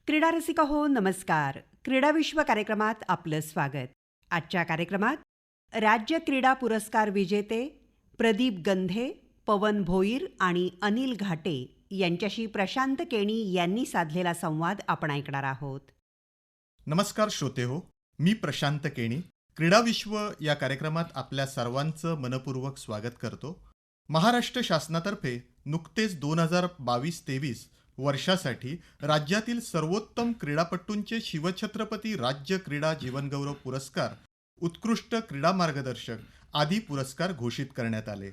क्रीडा रसिका हो नमस्कार. क्रीडा विश्व कार्यक्रमात आपलं स्वागत. आजच्या कार्यक्रमात राज्य क्रीडा पुरस्कार विजेते प्रदीप गंधे, पवन भोईर आणि अनिल घाटे यांच्याशी प्रशांत केणी यांनी साधलेला संवाद आपण ऐकणार आहोत. नमस्कार श्रोते हो, मी प्रशांत केणी. क्रीडा विश्व या कार्यक्रमात आपल्या सर्वांचं मनपूर्वक स्वागत करतो. महाराष्ट्र शासनातर्फे नुकतेच 2022-23 वर्षासाठी राज्यातील सर्वोत्तम क्रीडापटूंचे शिवछत्रपती राज्य क्रीडा जीवनगौरव पुरस्कार, उत्कृष्ट क्रीडा मार्गदर्शक आदी पुरस्कार घोषित करण्यात आले.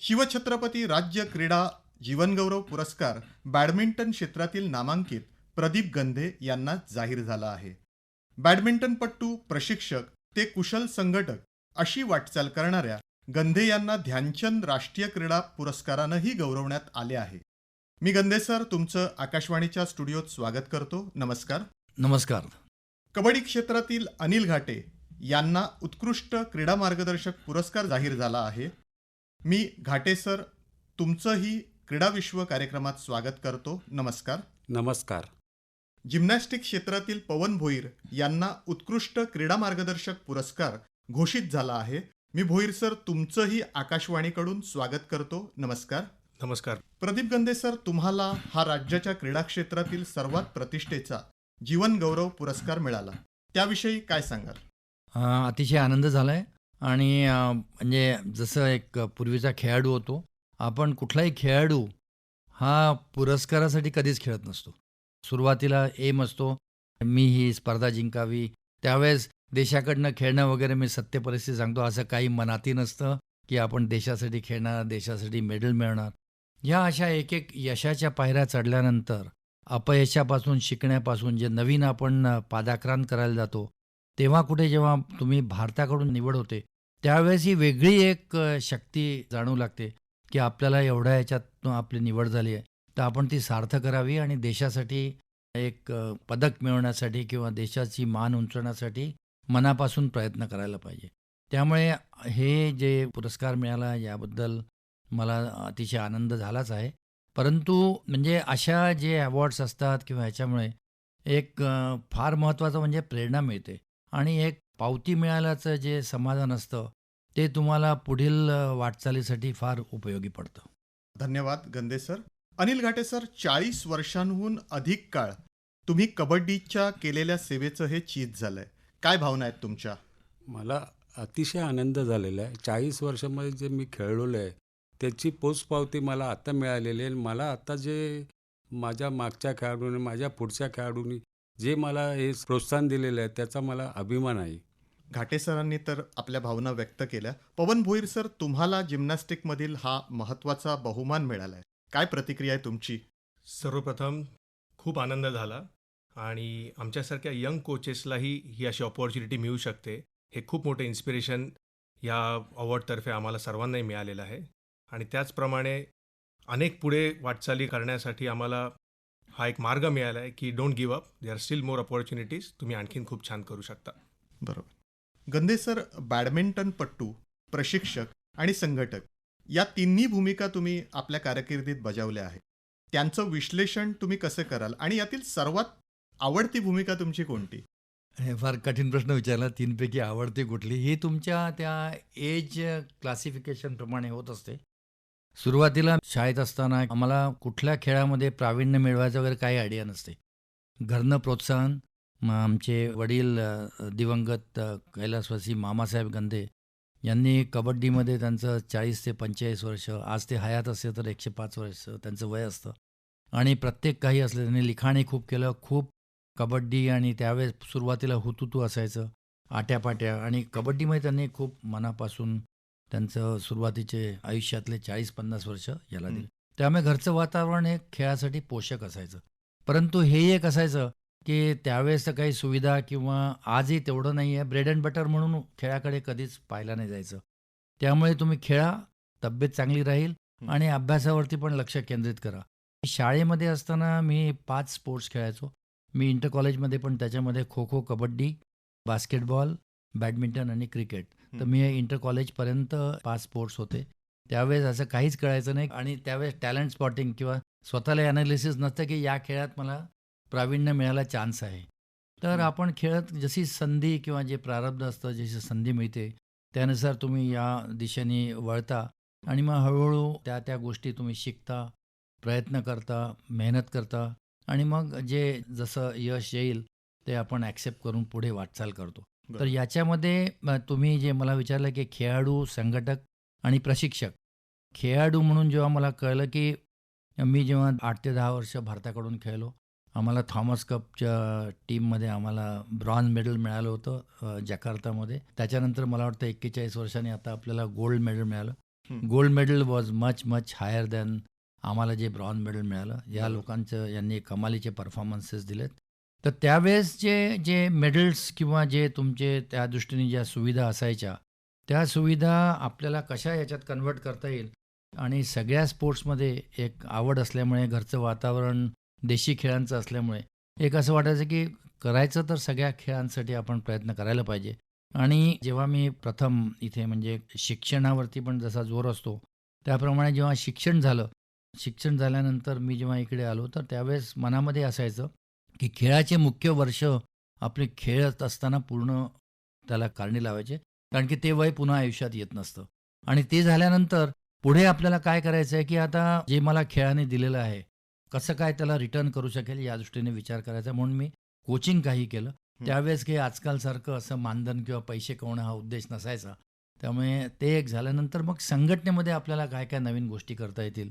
शिवछत्रपती राज्य क्रीडा जीवनगौरव पुरस्कार बॅडमिंटन क्षेत्रातील नामांकित प्रदीप गंधे यांना जाहीर झाला आहे. बॅडमिंटनपटू, प्रशिक्षक ते कुशल संघटक अशी वाटचाल करणाऱ्या गंधे यांना ध्यानचंद राष्ट्रीय क्रीडा पुरस्कारानंही गौरवण्यात आले आहे. मी गंधे सर तुमचं आकाशवाणीच्या स्टुडिओत स्वागत करतो. नमस्कार. नमस्कार. कबड्डी क्षेत्रातील अनिल घाटे यांना उत्कृष्ट क्रीडा मार्गदर्शक पुरस्कार जाहीर झाला आहे. मी घाटे सर तुमचंही क्रीडा विश्व कार्यक्रमात स्वागत करतो. नमस्कार. नमस्कार. जिम्नॅस्टिक क्षेत्रातील पवन भोईर यांना उत्कृष्ट क्रीडा मार्गदर्शक पुरस्कार घोषित झाला आहे. मी भोईर सर तुमचंही आकाशवाणीकडून स्वागत करतो. नमस्कार. नमस्कार. प्रदीप गंधे सर, तुम्हाला हा राज्याच्या क्रीडा क्षेत्रातील सर्वात प्रतिष्ठेचा जीवन गौरव पुरस्कार मिळाला, त्याविषयी काय सांगाल? अतिशय आनंद झाला आहे. आणि म्हणजे जसं एक पूर्वीचा खेळाडू होतो, आपण कुठलाही खेळाडू हा पुरस्कारासाठी कधीच खेळत नसतो. सुरुवातीला एम असतो मी ही स्पर्धा जिंकावी, त्यावेळेस देशाकडनं खेळणं वगैरे, मी सत्य परिस्थिती सांगतो, असं काही मनातही नसतं की आपण देशासाठी खेळणार, देशासाठी मेडल मिळणार. या अशा एक एक यशाच्या पायऱ्या चढल्यानंतर अपयशापासून शिकण्यापासून जे नवीन आपण पादाक्रांत करायला जातो, तेव्हा कुठे जेव्हा तुम्ही भारताकडून निवड होते, त्यावेळेस ही वेगळी एक शक्ती जाणवू लागते की आपल्याला एवढ्या याच्यात आपली निवड झाली आहे, तर आपण ती सार्थ करावी आणि देशासाठी एक पदक मिळवण्यासाठी किंवा देशाची मान उंचवण्यासाठी मनापासून प्रयत्न करायला पाहिजे. त्यामुळे हे जे पुरस्कार मिळाला याबद्दल मला अतिशय आनंद झालाच आहे. परंतु म्हणजे अशा जे अवॉर्ड्स असतात किंवा ह्याच्यामुळे एक फार महत्त्वाचं म्हणजे प्रेरणा मिळते आणि एक पावती मिळाल्याचं जे समाधान असतं ते तुम्हाला पुढील वाटचालीसाठी फार उपयोगी पडतं. धन्यवाद गंधे सर. अनिल घाटे सर, 40 वर्षांहून अधिक काळ तुम्ही कबड्डीच्या केलेल्या सेवेचं हे चीज झालंय. काय भावना आहेत तुमच्या? मला अतिशय आनंद झालेला आहे. 40 वर्षामध्ये जे मी खेळलेलो आहे त्याची पोचपावती मला आता मिळालेली आहे. मला आता जे माझ्या मागच्या खेळाडूंनी, माझ्या पुढच्या खेळाडूंनी जे मला हे प्रोत्साहन दिलेलं आहे त्याचा मला अभिमान आहे. घाटे सरांनी तर आपल्या भावना व्यक्त केल्या. पवन भोईर सर, तुम्हाला जिम्नॅस्टिकमधील हा महत्त्वाचा बहुमान मिळाला आहे, काय प्रतिक्रिया आहे तुमची? सर्वप्रथम खूप आनंद झाला आणि आमच्यासारख्या यंग कोचेसलाही ही अशी ऑपॉर्च्युनिटी मिळू शकते, हे खूप मोठं इन्स्पिरेशन या अवॉर्डतर्फे आम्हाला सर्वांनाही मिळालेलं आहे. आणि त्याचप्रमाणे अनेक पुढे वाटचाली करण्यासाठी आम्हाला हा एक मार्ग मिळाला आहे की don't give up, there are still more opportunities, तुम्ही आणखीन खूप छान करू शकता. बरोबर. गंधे सर, बॅडमिंटनपटू, प्रशिक्षक आणि संघटक या तिन्ही भूमिका तुम्ही आपल्या कारकिर्दीत बजावल्या आहेत. त्यांचं विश्लेषण तुम्ही कसं कराल आणि यातील सर्वात आवडती भूमिका तुमची कोणती? हे फार कठीण प्रश्न विचारला. 3पैकी आवडते कुठली? ही तुमच्या त्या एज क्लासिफिकेशनप्रमाणे होत असते. सुरुवातीला शाळेत असताना आम्हाला कुठल्या खेळामध्ये प्रावीण्य मिळवायचं वगैरे काही आयडिया नसते. घरनं प्रोत्साहन, आमचे वडील दिवंगत कैलासवासी मामासाहेब गंधे यांनी कबड्डीमध्ये त्यांचं 40 ते 45 वर्ष, आज ते हयात असते तर 105 वर्ष त्यांचं वय असतं, आणि प्रत्येक काही असलं त्यांनी लिखाणही खूप केलं, खूप कबड्डी, आणि त्यावेळेस सुरुवातीला हुतुतू असायचं, आट्यापाट्या, आणि कबड्डीमध्ये त्यांनी खूप मनापासून त्यांचं सुरुवातीचे आयुष्यातले 40-50 वर्ष याला दिले. त्यामुळे घरचं वातावरण हे खेळासाठी पोषक असायचं. परंतु हेही एक असायचं की त्यावेळेस तर काही सुविधा किंवा आजही तेवढं नाही आहे, ब्रेड अँड बटर म्हणून खेळाकडे कधीच पाहायला नाही जायचं. त्यामुळे तुम्ही खेळा, तब्येत चांगली राहील आणि अभ्यासावरती पण लक्ष केंद्रित करा. शाळेमध्ये असताना मी 5 स्पोर्ट्स खेळायचो. मी इंटर कॉलेजमध्ये पण त्याच्यामध्ये खो खो, कबड्डी, बास्केटबॉल, बॅडमिंटन आणि क्रिकेट. तर मी इंटर कॉलेजपर्यंत 5 स्पोर्ट्स होते. त्यावेळेस असं काहीच कळायचं नाही आणि त्यावेळेस टॅलेंट स्पॉटिंग किंवा स्वतःला ॲनालिसिस नसतं की या खेळात मला प्रावीण्य मिळायला चान्स आहे. तर आपण खेळत जशी संधी किंवा जे प्रारब्ध असतं, जशी संधी मिळते, त्यानुसार तुम्ही या दिशेने वळता आणि मग हळूहळू त्या त्या गोष्टी तुम्ही शिकता, प्रयत्न करता, मेहनत करता आणि मग जे जसं यश येईल ते आपण ॲक्सेप्ट करून पुढे वाटचाल करतो. तर बरं. याच्यामध्ये तुम्ही जे मला विचारलं की खेळाडू, संघटक आणि प्रशिक्षक. खेळाडू म्हणून जेव्हा मला कळलं की मी जेव्हा 8 ते 10 वर्ष भारताकडून खेळलो. आम्हाला थॉमस कपच्या टीममध्ये आम्हाला ब्रॉन्झ मेडल मिळालं होतं जकार्तामध्ये. त्याच्यानंतर मला वाटतं 41 वर्षांनी आता आपल्याला गोल्ड मेडल मिळालं. हं. Gold medal was much higher than आम्हाला जे ब्रॉन्झ मेडल मिळालं. या बरोबर. लोकांचं यांनी कमालीचे परफॉर्मन्सेस दिलेत. तर त्यावेळेस जे जे मेडल्स किंवा जे तुमचे त्या दृष्टीने ज्या सुविधा असायच्या, त्या सुविधा आपल्याला कशा याच्यात कन्व्हर्ट करता येईल आणि सगळ्या स्पोर्ट्समध्ये एक आवड असल्यामुळे, घरचं वातावरण देशी खेळांचं असल्यामुळे एक असं वाटायचं की करायचं तर सगळ्या खेळांसाठी आपण प्रयत्न करायला पाहिजे. आणि जेव्हा मी प्रथम इथे म्हणजे शिक्षणावरती पण जसा जोर असतो, त्याप्रमाणे जेव्हा शिक्षण झाल्यानंतर मी जेव्हा इकडे आलो, तर त्यावेळेस मनामध्ये असायचं की खेळाचे मुख्य वर्ष आपले खेळत असताना पूर्ण त्याला कारणी लावायचे. कारण की ते वय पुन्हा आयुष्यात येत नसतं. आणि ते झाल्यानंतर पुढे आपल्याला काय करायचं आहे, की आता जे मला खेळाने दिलेलं आहे, कसं काय त्याला रिटर्न करू शकेल या दृष्टीने विचार करायचा. म्हणून मी कोचिंग काही केलं. त्यावेळेस काही आजकालसारखं असं मानधन किंवा पैसे कमवणं हा उद्देश नसायचा. त्यामुळे ते एक झाल्यानंतर मग संघटनेमध्ये आपल्याला काय काय नवीन गोष्टी करता येतील,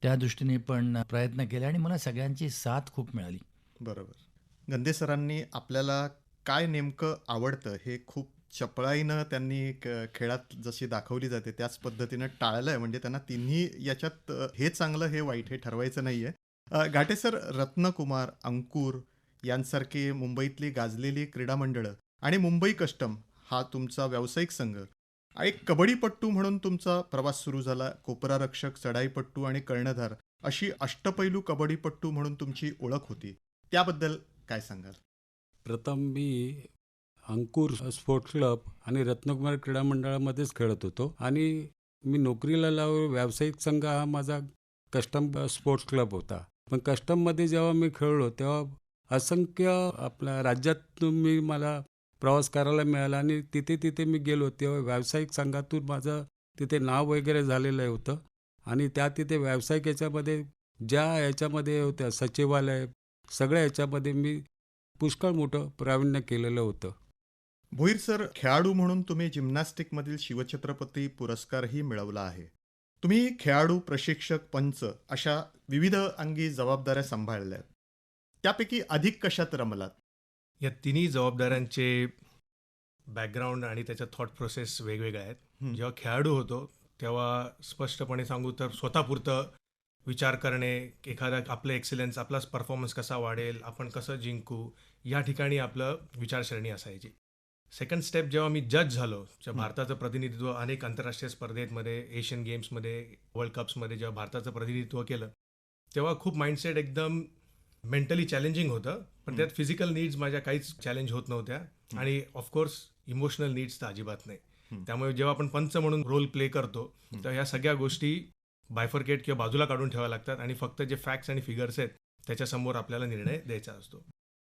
त्या दृष्टीने पण प्रयत्न केले आणि मला सगळ्यांची साथ खूप मिळाली. बरोबर. गंधे सरांनी आपल्याला काय नेमकं आवडतं हे खूप चपळाईनं त्यांनी खेळात जशी दाखवली जाते त्याच पद्धतीनं टाळलंय. म्हणजे त्यांना तिन्ही याच्यात हे चांगलं, हे वाईट हे ठरवायचं नाहीये. घाटे सर, रत्नकुमार, अंकुर यांसारखी मुंबईतली गाजलेली क्रीडा मंडळं आणि मुंबई कस्टम हा तुमचा व्यावसायिक संघ, एक कबड्डीपट्टू म्हणून तुमचा प्रवास सुरू झाला. कोपरारक्षक, चढाईपट्टू आणि कर्णधार अशी अष्टपैलू कबड्डीपट्टू म्हणून तुमची ओळख होती. त्याबद्दल काय सांगाल? प्रथम मी अंकुर स्पोर्ट्स क्लब आणि रत्नकुमार क्रीडा मंडळामध्येच खेळत होतो आणि मी नोकरीला लागलो. व्यावसायिक संघ हा माझा कस्टम स्पोर्ट्स क्लब होता. पण कस्टममध्ये जेव्हा मी खेळलो तेव्हा असंख्य आपल्या राज्यातून मला प्रवास करायला मिळाला आणि तिथे मी गेलो तेव्हा व्यावसायिक संघातून माझं तिथे नाव वगैरे झालेलं होतं आणि तिथे व्यावसायिक याच्यामध्ये ज्या याच्यामध्ये होत्या सचिवालय, सगळ्या याच्यामध्ये मी पुष्कळ मोठं प्रावीण्य केलेलं होतं. भोईर सर, खेळाडू म्हणून तुम्ही जिम्नॅस्टिकमधील शिवछत्रपती पुरस्कारही मिळवला आहे. तुम्ही खेळाडू, प्रशिक्षक, पंच अशा विविध अंगी जबाबदाऱ्या सांभाळल्या. त्यापैकी अधिक कशात रमलात? या तिन्ही जबाबदाऱ्यांचे बॅकग्राऊंड आणि त्याच्या थॉट प्रोसेस वेगवेगळ्या आहेत. हं. जेव्हा खेळाडू होतो तेव्हा स्पष्टपणे सांगू तर स्वतःपुरतं विचार करणे, एखादा आपलं एक्सलन्स, आपला परफॉर्मन्स कसा वाढेल, आपण कसं जिंकू, या ठिकाणी आपलं विचारसरणी असायची. सेकंड स्टेप जेव्हा मी जज झालो, भारताचं प्रतिनिधित्व अनेक आंतरराष्ट्रीय स्पर्धेमध्ये, एशियन गेम्समध्ये, वर्ल्ड कप्समध्ये जेव्हा भारताचं प्रतिनिधित्व केलं, तेव्हा खूप माइंडसेट एकदम मेंटली चॅलेंजिंग होतं. पण त्यात फिजिकल नीड्स माझ्या काहीच चॅलेंज होत नव्हत्या आणि ऑफकोर्स इमोशनल नीड्स तर अजिबात नाही. त्यामुळे जेव्हा आपण पंच म्हणून रोल प्ले करतो तर ह्या सगळ्या गोष्टी बायफर्केट किंवा बाजूला काढून ठेवाव्या लागतात आणि फक्त जे फॅक्ट्स आणि फिगर्स आहेत त्याच्यासमोर आपल्याला निर्णय द्यायचा असतो.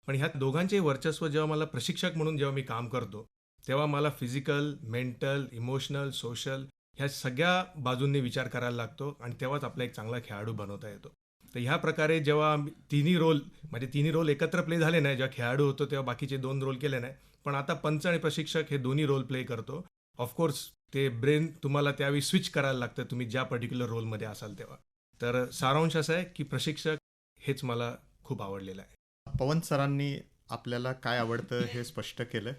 पण ह्या दोघांचे वर्चस्व जेव्हा मला प्रशिक्षक म्हणून जेव्हा मी काम करतो तेव्हा मला फिजिकल, मेंटल, इमोशनल, सोशल ह्या सगळ्या बाजूंनी विचार करायला लागतो आणि तेव्हाच आपला एक चांगला खेळाडू बनवता येतो. तर ह्या प्रकारे जेव्हा तिन्ही रोल एकत्र प्ले झाले नाही, जेव्हा खेळाडू होतो तेव्हा बाकीचे 2 रोल केले नाही, पण आता पंच आणि प्रशिक्षक हे दोन्ही रोल प्ले करतो. ऑफकोर्स ते ब्रेन तुम्हाला त्यावेळी स्विच करायला लागतं तुम्ही ज्या पर्टिक्युलर रोलमध्ये असाल तेव्हा. तर सारांश असा आहे की प्रशिक्षक हेच मला खूप आवडलेलं आहे. पवन सरांनी आपल्याला काय आवडतं हे स्पष्ट केलंय.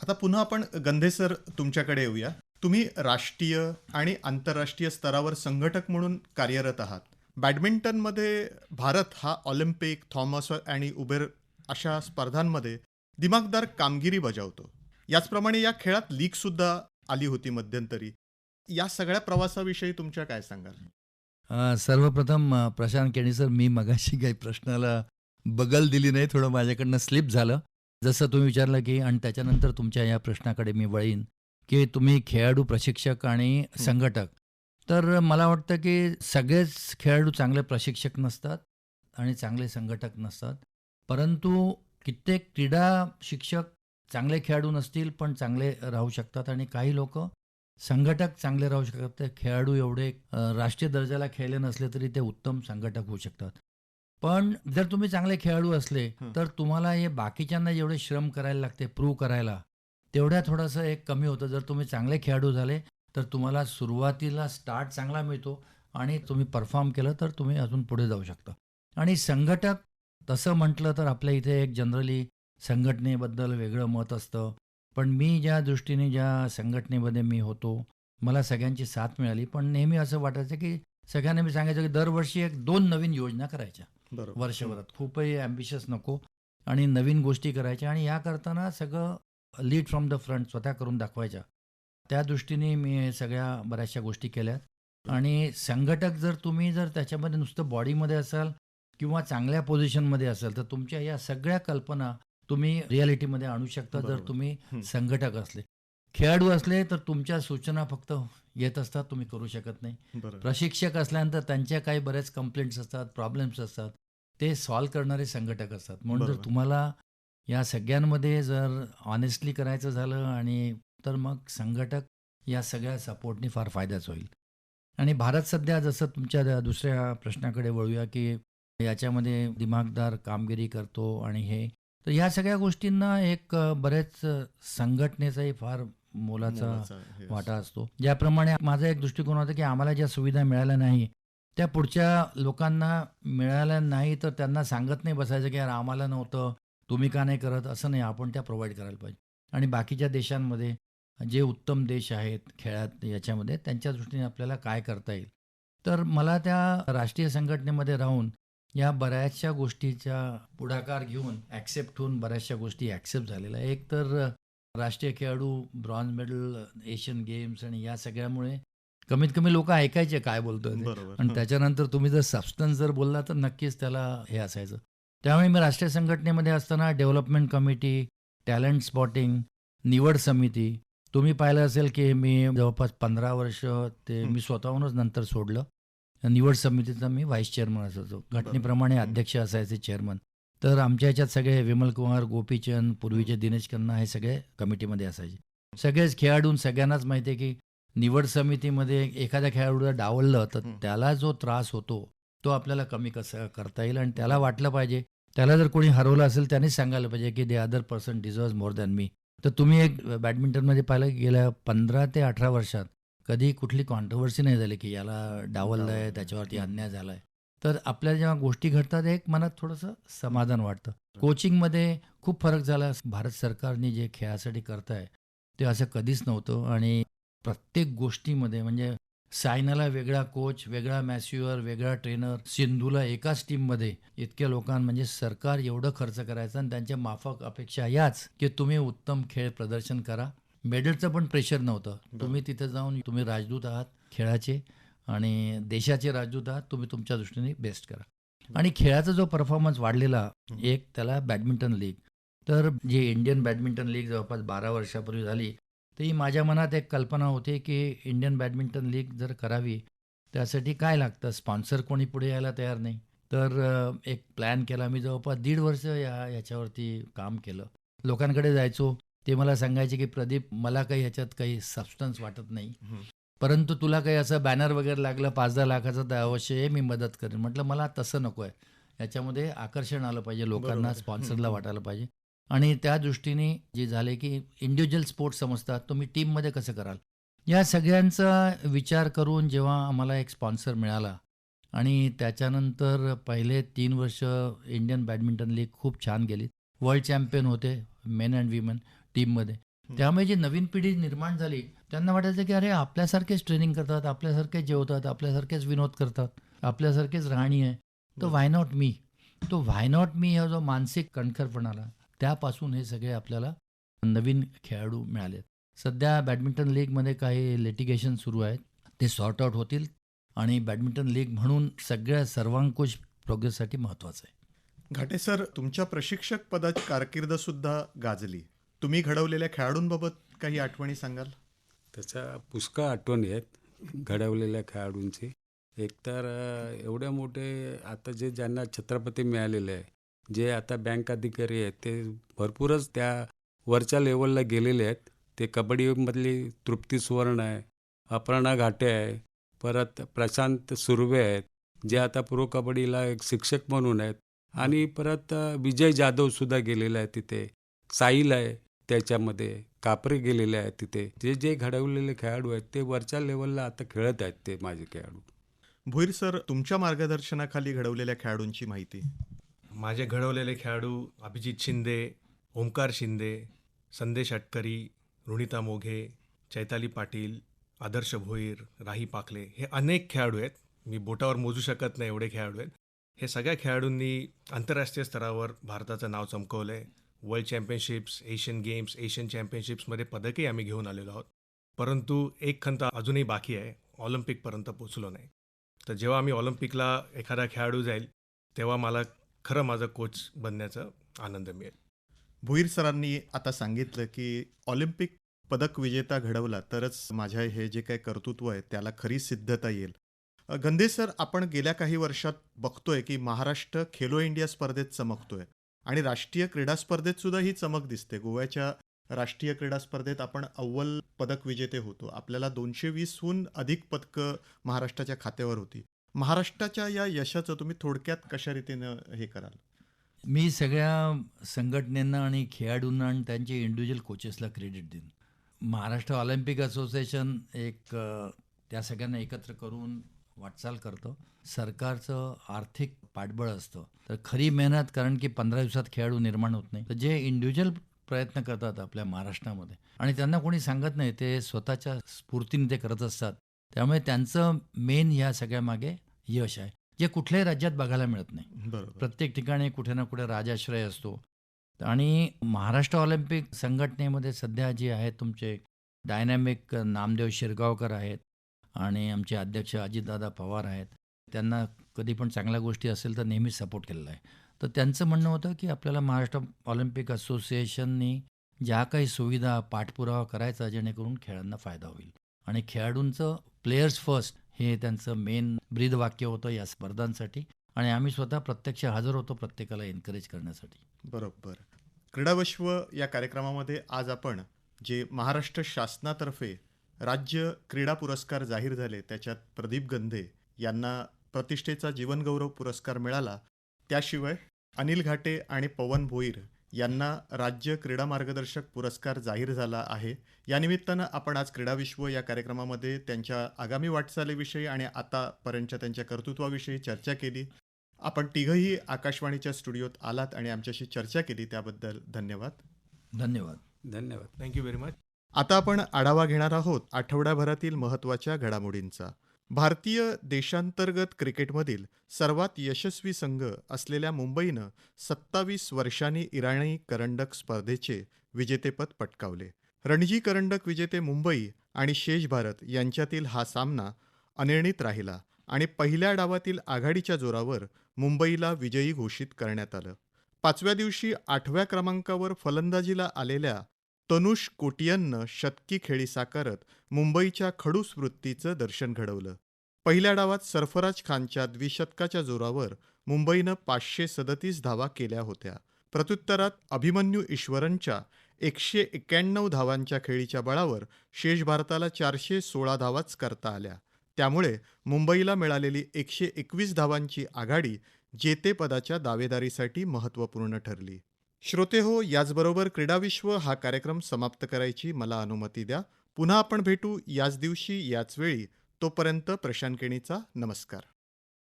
आता पुन्हा आपण गंधे सर तुमच्याकडे येऊया. तुम्ही राष्ट्रीय आणि आंतरराष्ट्रीय स्तरावर संघटक म्हणून कार्यरत आहात. बॅडमिंटनमध्ये भारत हा ऑलिम्पिक, थॉमस आणि उबेर अशा स्पर्धांमध्ये दिमागदार कामगिरी बजावतो. याचप्रमाणे या खेळात लीगसुद्धा आली होती मध्यंतरी. या सगळ्या प्रवासाविषयी तुमच्या काय सांगाल? सर्वप्रथम प्रशांत केणी सर, मी मगाशी काही प्रश्नाला बगल दिली नाही, थोडं माझ्याकडनं स्लिप झालं. जसं तुम्ही विचारलं की आणि त्याच्यानंतर तुमच्या या प्रश्नाकडे मी वळीन की तुम्ही खेळाडू, प्रशिक्षक आणि संघटक. तर मला वाटतं की सगळेच खेळाडू चांगले प्रशिक्षक नसतात आणि चांगले संघटक नसतात. परंतु कित्येक क्रीडा शिक्षक चांगले खेळाडू नसतील पण चांगले राहू शकतात आणि काही लोक संघटक चांगले राहू शकतात. ते खेळाडू एवढे राष्ट्रीय दर्जाला खेळले नसले तरी ते उत्तम संघटक होऊ शकतात. पण जर तुम्ही चांगले खेळाडू असले तर तुम्हाला हे बाकीच्यांना जेवढे श्रम करायला लागते प्रूव्ह करायला तेवढ्या थोडंसं एक कमी होतं. जर तुम्ही चांगले खेळाडू झाले तर तुम्हाला सुरुवातीला स्टार्ट चांगला मिळतो आणि तुम्ही परफॉर्म केलं तर तुम्ही अजून पुढे जाऊ शकता. आणि संघटक तसं म्हटलं तर आपल्या इथे एक जनरली संघटनेबद्दल वेगळं मत असतं. पण मी ज्या दृष्टीने ज्या संघटनेमध्ये मी होतो मला सगळ्यांची साथ मिळाली. पण नेहमी असं वाटायचं की सगळ्यांना मी सांगायचं की दरवर्षी 1-2 नवीन योजना करायच्या बरोबर. वर्षभरात. खूपही ॲम्बिशियस नको आणि नवीन गोष्टी करायच्या आणि या करताना सगळं लीड फ्रॉम द फ्रंट स्वतः करून दाखवायच्या. त्या दृष्टीने मी हे सगळ्या बऱ्याचशा गोष्टी केल्यात. आणि संघटक जर तुम्ही जर त्याच्यामध्ये नुसतं बॉडीमध्ये असाल किंवा चांगल्या पोझिशनमध्ये असाल तर तुमच्या या सगळ्या कल्पना तुम्ही रियालिटीमध्ये आणू शकता जर बरोबर. तुम्ही संघटक असले. खेळाडू असले तर तुमच्या सूचना फक्त येत असतात, तुम्ही करू शकत नाही. बरोबर. प्रशिक्षक असल्यानंतर त्यांच्या काही बरेच कंप्लेंट्स असतात, प्रॉब्लेम्स असतात, ते सॉल्व्ह करणारे संघटक असतात. म्हणून जर बरोबर. तुम्हाला या सगळ्यांमध्ये जर ऑनेस्टली करायचं झालं आणि तर मग संघटक या सगळ्या सपोर्टनी फार फायद्याच होईल. आणि भारत सध्या जसं तुमच्या दुसऱ्या प्रश्नाकडे वळूया की याच्यामध्ये दिमागदार कामगिरी करतो आणि हे तर ह्या सगळ्या गोष्टींना एक बरेच संघटनेचाही फार मोलाचा हे वाटा असतो. ज्याप्रमाणे माझा एक दृष्टिकोन होता की आम्हाला ज्या सुविधा मिळाल्या नाही त्या पुढच्या लोकांना मिळाल्या नाही तर त्यांना सांगत नाही बसायचं की यार आम्हाला नव्हतं, तुम्ही का नाही करत, असं नाही. आपण त्या प्रोव्हाइड करायला पाहिजे. आणि बाकीच्या देशांमध्ये जे उत्तम देश आहेत खेळात याच्यामध्ये त्यांच्या दृष्टीने आपल्याला काय करता येईल. तर मला त्या राष्ट्रीय संघटनेमध्ये राहून या बऱ्याचशा गोष्टीचा पुढाकार घेऊन ॲक्सेप्ट होऊन बऱ्याचशा गोष्टी ॲक्सेप्ट झालेल्या आहे. एक तर राष्ट्रीय खेळाडू, ब्रॉन्झ मेडल, एशियन गेम्स आणि या सगळ्यामुळे कमीत कमी लोक ऐकायचे काय बोलतोय ते. बरोबर. आणि त्याच्यानंतर तुम्ही जर सबस्टन्स जर बोलला तर नक्कीच त्याला हे असायचं. त्यामुळे मी राष्ट्रीय संघटनेमध्ये असताना डेव्हलपमेंट कमिटी, टॅलेंट स्पॉटिंग, निवड समिती, तुम्ही पाहिलं असेल की मी जवळपास 15 वर्ष ते मी स्वतःहूनच नंतर सोडलं. निवड समितीचा मी व्हाईस चेअरमन असायचो. घटनेप्रमाणे अध्यक्ष असायचे चेअरमन. तर आमच्या ह्याच्यात सगळे विमल कुमार, गोपीचंद, पूर्वीचे दिनेश खन्ना हे सगळे कमिटीमध्ये असायचे. सगळेच खेळाडून सगळ्यांनाच माहिती आहे की निवड समितीमध्ये एखाद्या खेळाडूला डावललं तर त्याला जो त्रास होतो तो आपल्याला कमी कसं करता येईल. आणि त्याला वाटलं पाहिजे, त्याला जर कोणी हरवलं असेल त्यानेच सांगायला पाहिजे की the other person deserves more than me. तर तुम्ही एक बॅडमिंटनमध्ये पाहिलं की गेल्या 15 ते 18 वर्षात कधी कुठली कॉन्ट्रोवर्सी नाही झाली की याला डावललं आहे, त्याच्यावरती अन्याय झाला आहे. तर आपल्या जेव्हा गोष्टी घडतात एक मनात थोडंसं समाधान वाटतं. कोचिंगमध्ये खूप फरक झाला. भारत सरकारने जे खेळासाठी करताय ते असं कधीच नव्हतं. आणि प्रत्येक गोष्टीमध्ये म्हणजे सायनाला वेगळा कोच, वेगळा मॅस्युअर, वेगळा ट्रेनर, सिंधूला एकाच टीममध्ये इतक्या म्हणजे सरकार एवढं खर्च करायचं आणि त्यांच्या माफक अपेक्षा याच की तुम्ही उत्तम खेळ प्रदर्शन करा. मेडलचं पण प्रेशर नव्हतं. तुम्ही तिथे जाऊन तुम्ही राजदूत आहात खेळाचे आणि देशाचे राजदूत आहात, तुम्ही तुमच्या दृष्टीने बेस्ट करा. आणि खेळाचा जो परफॉर्मन्स वाढलेला एक त्याला बॅडमिंटन लीग. तर जे इंडियन बॅडमिंटन लीग जवळपास 12 वर्षापूर्वी झाली तर ही माझ्या मनात एक कल्पना होती की इंडियन बॅडमिंटन लीग जर करावी त्यासाठी काय लागतं, स्पॉन्सर कोणी पुढे यायला तयार नाही. तर एक प्लॅन केला. मी जवळपास 1.5 वर्ष याच्यावरती काम केलं. लोकांकडे जायचो, ते मला सांगायचे की प्रदीप मला काही ह्याच्यात काही सबस्टन्स वाटत नाही, परंतु तुला काही असं बॅनर वगैरे लागलं 5-10 लाखाचं तर अवश्य आहे, मी मदत करेन. म्हटलं मला तसं नको आहे. याच्यामध्ये आकर्षण आलं पाहिजे, लोकांना स्पॉन्सरला वाटायला पाहिजे. आणि त्या दृष्टीने जे झाले की इंडिव्हिज्युअल स्पोर्ट्स समजतात, तुम्ही टीममध्ये कसं कराल, या सगळ्यांचा विचार करून जेव्हा आम्हाला एक स्पॉन्सर मिळाला आणि त्याच्यानंतर पहिले 3 वर्ष इंडियन बॅडमिंटन लीग खूप छान गेली. वर्ल्ड चॅम्पियन होते मेन अँड विमेन टीममध्ये. त्यामुळे जी नवीन पिढी निर्माण झाली त्यांना वाटायचं की अरे आपल्यासारखेच ट्रेनिंग करतात, आपल्यासारखेच जेवतात, आपल्यासारखेच विनोद करतात, आपल्यासारखेच राहणी आहे, तर व्हाय नॉट मी. तो व्हाय नॉट मी हा जो मानसिक कणखरपणाला त्यापासून हे सगळे आपल्याला नवीन खेळाडू मिळाले. सध्या बॅडमिंटन लीगमध्ये काही लिटिगेशन सुरू आहेत, ते सॉर्ट आउट होतील आणि बॅडमिंटन लीग म्हणून सगळ्या सर्वांकुश प्रोग्रेससाठी महत्त्वाचं आहे. घाटे सर, तुमच्या प्रशिक्षक पदाची कारकीर्द सुद्धा गाजली. तुम्ही घडवलेल्या खेळाडूंबाबत काही आठवणी सांगाल? त्याच्या पुष्कळ आठवणी आहेत घडवलेल्या खेळाडूंची. एकतर एवढे मोठे आता जे ज्यांना छत्रपती मिळालेले आहे जे आता बँक अधिकारी आहेत ते भरपूरच त्या वरच्या लेवलला गेलेले आहेत. ते कबड्डीमधली तृप्ती सुवर्ण आहे, अपर्णा घाटे आहे, परत प्रशांत सुर्वे आहेत, जे आता प्रो कबड्डीला एक शिक्षक म्हणून आहेत. आणि परत विजय जाधवसुद्धा गेलेला आहे तिथे, साहिल आहे त्याच्यामध्ये, कापरे गेलेले आहेत तिथे. जे जे घडवलेले खेळाडू आहेत ते वरच्या लेवलला आता खेळत आहेत ते माझे खेळाडू. भोईर सर, तुमच्या मार्गदर्शनाखाली घडवलेल्या खेळाडूंची माहिती. माझे घडवलेले खेळाडू अभिजित शिंदे, ओंकार शिंदे, संदेश अटकरी, ऋणिता मोघे, चैताली पाटील, आदर्श भोईर, राही पाखले, हे अनेक खेळाडू आहेत. मी बोटावर मोजू शकत नाही एवढे खेळाडू आहेत. हे सगळ्या खेळाडूंनी आंतरराष्ट्रीय स्तरावर भारताचं नाव चमकवलं आहे. World championships, Asian games, Asian चॅम्पियनशिप्समध्ये पदकही आम्ही घेऊन आलेलो आहोत. परंतु एक खंत अजूनही बाकी आहे, ऑलिम्पिकपर्यंत पोचलो नाही. तर जेव्हा आम्ही ऑलिम्पिकला एखादा खेळाडू जाईल तेव्हा मला खरं माझं कोच बनण्याचा आनंद मिळेल. भोईर सरांनी आता सांगितलं की ऑलिम्पिक पदक विजेता घडवला तरच माझ्या हे जे काही कर्तृत्व आहे त्याला खरी सिद्धता येईल. गंधे सर, आपण गेल्या काही वर्षात बघतोय की महाराष्ट्र खेलो इंडिया स्पर्धेत चमकतोय आणि राष्ट्रीय क्रीडा स्पर्धेत सुद्धा ही चमक दिसते. गोव्याच्या राष्ट्रीय क्रीडा स्पर्धेत आपण अव्वल पदक विजेते होतो. आपल्याला 220हून अधिक पदकं महाराष्ट्राच्या खात्यावर होती. महाराष्ट्राच्या या यशाचं तुम्ही थोडक्यात कशा रीतीनं हे कराल? मी सगळ्या संघटनेंना आणि खेळाडूंना आणि त्यांचे इंडिव्हिज्युअल कोचेसला क्रेडिट देईन. महाराष्ट्र ऑलिम्पिक असोसिएशन एक त्या सगळ्यांना एकत्र करून वाटचाल करतं. सरकारचं आर्थिक पाठबळ असतं. तर खरी मेहनत, कारण की 15 दिवसात खेळाडू निर्माण होत नाही. तर जे इंडिव्हिज्युअल प्रयत्न करतात आपल्या महाराष्ट्रामध्ये आणि त्यांना कोणी सांगत नाही, ते स्वतःच्या स्फूर्तीने ते करत असतात. त्यामुळे त्यांचं मेन ह्या सगळ्यामागे यश आहे, जे कुठल्याही राज्यात बघायला मिळत नाही. बरोबर. प्रत्येक ठिकाणी कुठे ना कुठे राजाश्रय असतो. आणि महाराष्ट्र ऑलिम्पिक संघटनेमध्ये सध्या जे आहेत तुमचे डायनॅमिक नामदेव शिरगावकर आहेत आणि आमचे अध्यक्ष अजितदादा पवार आहेत. त्यांना कधी पण चांगल्या गोष्टी असेल तर नेहमीच सपोर्ट केलेला आहे. तर त्यांचं म्हणणं होतं की आपल्याला महाराष्ट्र ऑलिम्पिक असोसिएशननी ज्या काही सुविधा, पाठपुरावा करायचा जेणेकरून खेळांना फायदा होईल. आणि खेळाडूंचं प्लेयर्स फर्स्ट हे त्यांचं मेन ब्रीदवाक्य होतं या स्पर्धांसाठी. आणि आम्ही स्वतः प्रत्यक्ष हजर होतो प्रत्येकाला एनकरेज करण्यासाठी. बरोबर. क्रीडाविश्व या कार्यक्रमामध्ये आज आपण जे महाराष्ट्र शासनातर्फे राज्य क्रीडा पुरस्कार जाहीर झाले त्याच्यात प्रदीप गंधे यांना प्रतिष्ठेचा जीवनगौरव पुरस्कार मिळाला. त्याशिवाय अनिल घाटे आणि पवन भोईर यांना राज्य क्रीडा मार्गदर्शक पुरस्कार जाहीर झाला आहे. या निमित्तानं आपण आज क्रीडाविश्व या कार्यक्रमामध्ये त्यांच्या आगामी वाटचालीविषयी आणि आतापर्यंतच्या त्यांच्या कर्तृत्वाविषयी चर्चा केली. आपण तिघंही आकाशवाणीच्या स्टुडिओत आलात आणि आमच्याशी चर्चा केली त्याबद्दल धन्यवाद. धन्यवाद. धन्यवाद. Thank you very much. आता आपण आढावा घेणार आहोत आठवड्याभरातील महत्त्वाच्या घडामोडींचा. भारतीय देशांतर्गत क्रिकेटमधील सर्वात यशस्वी संघ असलेल्या मुंबईनं 27 वर्षांनी इराणी करंडक स्पर्धेचे विजेतेपद पटकावले. रणजी करंडक विजेते मुंबई आणि शेष भारत यांच्यातील हा सामना अनिर्णित राहिला आणि पहिल्या डावातील आघाडीच्या जोरावर मुंबईला विजयी घोषित करण्यात आलं. 5व्या दिवशी 8व्या क्रमांकावर फलंदाजीला आलेल्या तनुष कोटियननं शतकी खेळी साकारत मुंबईच्या खडूस वृत्तीचं दर्शन घडवलं. पहिल्या डावात सरफराज खानच्या द्विशतकाच्या जोरावर मुंबईनं 537 धावा केल्या होत्या. प्रत्युत्तरात अभिमन्यू ईश्वरनच्या 191 धावांच्या खेळीच्या बळावर शेष भारताला 416 धावाच करता आल्या. त्यामुळे मुंबईला मिळालेली 121 धावांची आघाडी जेतेपदाच्या दावेदारीसाठी महत्त्वपूर्ण ठरली. श्रोतेहो, याचबरोबर क्रीडाविश्व हा कार्यक्रम समाप्त करायची मला अनुमती द्या. पुन्हा आपण भेटू याच दिवशी याच वेळी. तोपर्यंत प्रशांत केणीचा नमस्कार.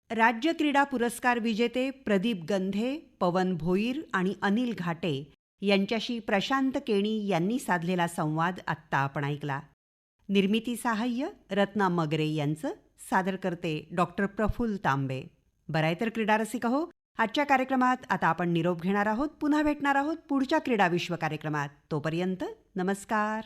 राज्य क्रीडा पुरस्कार विजेते प्रदीप गंधे, पवन भोईर आणि अनिल घाटे यांच्याशी प्रशांत केणी यांनी साधलेला संवाद आत्ता आपण ऐकला. निर्मिती सहाय्य रत्ना मगरे यांचं, सादर करते डॉक्टर प्रफुल्ल तांबे. बराय तर क्रीडा रसिक हो, आजच्या कार्यक्रमात आता आपण निरोप घेणार आहोत. पुन्हा भेटणार आहोत पुढच्या क्रीडा विश्व कार्यक्रमात. तोपर्यंत नमस्कार.